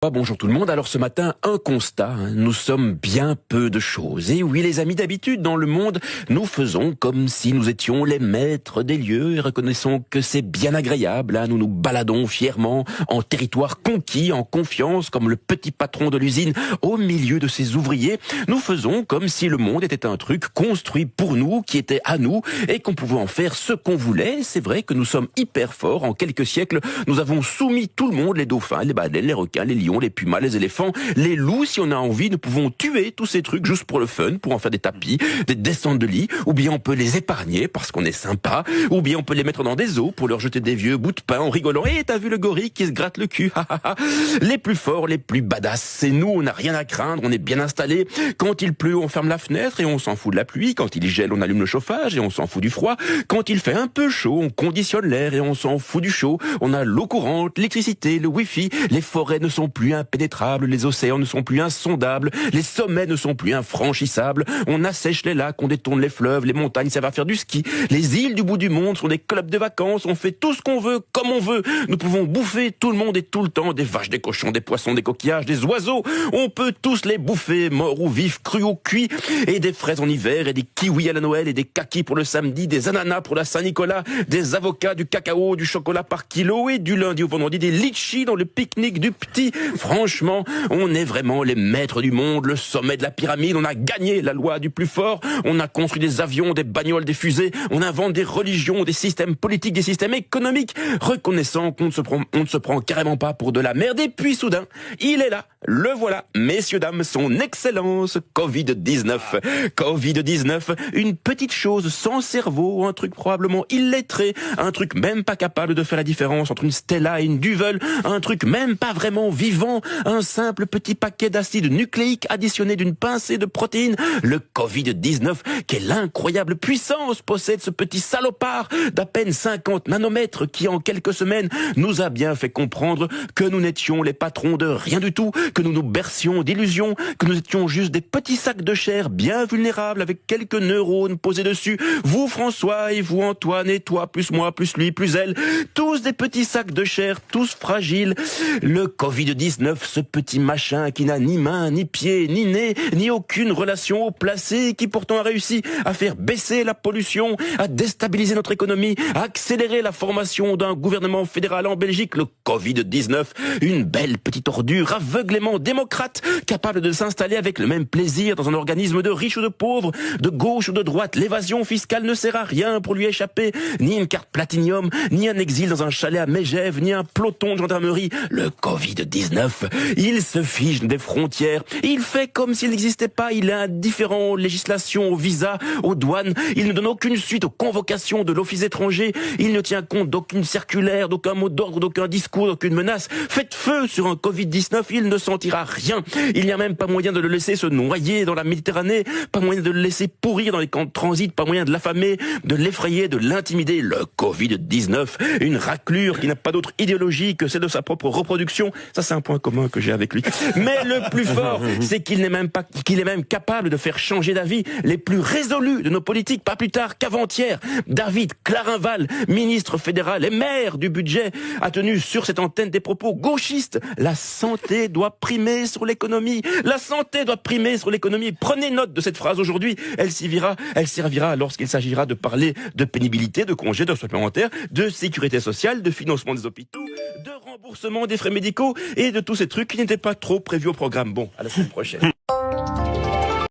Bonjour tout le monde. Alors ce matin, un constat, nous sommes bien peu de choses. Et oui les amis, d'habitude dans le monde, nous faisons comme si nous étions les maîtres des lieux et reconnaissons que c'est bien agréable. Nous nous baladons fièrement en territoire conquis, en confiance, comme le petit patron de l'usine au milieu de ses ouvriers. Nous faisons comme si le monde était un truc construit pour nous, qui était à nous et qu'on pouvait en faire ce qu'on voulait. C'est vrai que nous sommes hyper forts. En quelques siècles, nous avons soumis tout le monde, les dauphins, les baleines, les requins, les lions, les pumas, les éléphants, les loups. Si on a envie, nous pouvons tuer tous ces trucs juste pour le fun, pour en faire des tapis, des descentes de lit, ou bien on peut les épargner parce qu'on est sympa, ou bien on peut les mettre dans des eaux pour leur jeter des vieux bouts de pain en rigolant. Et t'as vu le gorille qui se gratte le cul? Les plus forts, les plus badass, c'est nous, on n'a rien à craindre, on est bien installés. Quand il pleut, on ferme la fenêtre et on s'en fout de la pluie. Quand il gèle, on allume le chauffage et on s'en fout du froid. Quand il fait un peu chaud, on conditionne l'air et on s'en fout du chaud. On a l'eau courante, l'électricité, le wifi, les forêts ne sont plus impénétrables, les océans ne sont plus insondables, les sommets ne sont plus infranchissables, on assèche les lacs, on détourne les fleuves, les montagnes, ça va faire du ski, les îles du bout du monde sont des clubs de vacances, on fait tout ce qu'on veut, comme on veut, nous pouvons bouffer tout le monde et tout le temps, des vaches, des cochons, des poissons, des coquillages, des oiseaux, on peut tous les bouffer, morts ou vifs, crus ou cuits, et des fraises en hiver, et des kiwis à la Noël, et des kakis pour le samedi, des ananas pour la Saint-Nicolas, des avocats, du cacao, du chocolat par kilo, et du lundi au vendredi, des litchis dans le pique-nique du petit. Franchement, on est vraiment les maîtres du monde, le sommet de la pyramide, on a gagné la loi du plus fort, on a construit des avions, des bagnoles, des fusées, on invente des religions, des systèmes politiques, des systèmes économiques, reconnaissant qu'on ne se prend carrément pas pour de la merde, et puis soudain, il est là, le voilà, messieurs, dames, son excellence, Covid-19. Covid-19, une petite chose sans cerveau, un truc probablement illettré, un truc même pas capable de faire la différence entre une Stella et une Duvel, un truc même pas vraiment vivant, un simple petit paquet d'acide nucléique additionné d'une pincée de protéines. Le Covid-19, quelle incroyable puissance possède ce petit salopard d'à peine 50 nanomètres qui en quelques semaines nous a bien fait comprendre que nous n'étions les patrons de rien du tout, que nous nous bercions d'illusions, que nous étions juste des petits sacs de chair bien vulnérables avec quelques neurones posés dessus. Vous François et vous Antoine et toi plus moi plus lui plus elle, tous des petits sacs de chair, tous fragiles. Le Covid-19, ce petit machin qui n'a ni main, ni pied, ni nez, ni aucune relation au placé, qui pourtant a réussi à faire baisser la pollution, à déstabiliser notre économie, à accélérer la formation d'un gouvernement fédéral en Belgique. Le Covid-19, une belle petite ordure aveuglément démocrate, capable de s'installer avec le même plaisir dans un organisme de riches ou de pauvres, de gauche ou de droite. L'évasion fiscale ne sert à rien pour lui échapper, ni une carte platinium, ni un exil dans un chalet à Megève, ni un peloton de gendarmerie. Le Covid-19, il se fiche des frontières, il fait comme s'il n'existait pas, il est indifférent aux législations, aux visas, aux douanes, il ne donne aucune suite aux convocations de l'office étranger, il ne tient compte d'aucune circulaire, d'aucun mot d'ordre, d'aucun discours, d'aucune menace. Faites feu sur un Covid-19, il ne sentira rien, il n'y a même pas moyen de le laisser se noyer dans la Méditerranée, pas moyen de le laisser pourrir dans les camps de transit, pas moyen de l'affamer, de l'effrayer, de l'intimider. Le Covid-19, une raclure qui n'a pas d'autre idéologie que celle de sa propre reproduction. Ça, c'est un point commun que j'ai avec lui. Mais le plus fort, c'est qu'il est même capable de faire changer d'avis les plus résolus de nos politiques, pas plus tard qu'avant-hier. David Clarinval, ministre fédéral et maire du budget, a tenu sur cette antenne des propos gauchistes. La santé doit primer sur l'économie. La santé doit primer sur l'économie. Prenez note de cette phrase aujourd'hui. Elle servira lorsqu'il s'agira de parler de pénibilité, de congés, de supplémentaires, de sécurité sociale, de financement des hôpitaux, de remboursement des frais médicaux et de tous ces trucs qui n'étaient pas trop prévus au programme. Bon, à la semaine prochaine.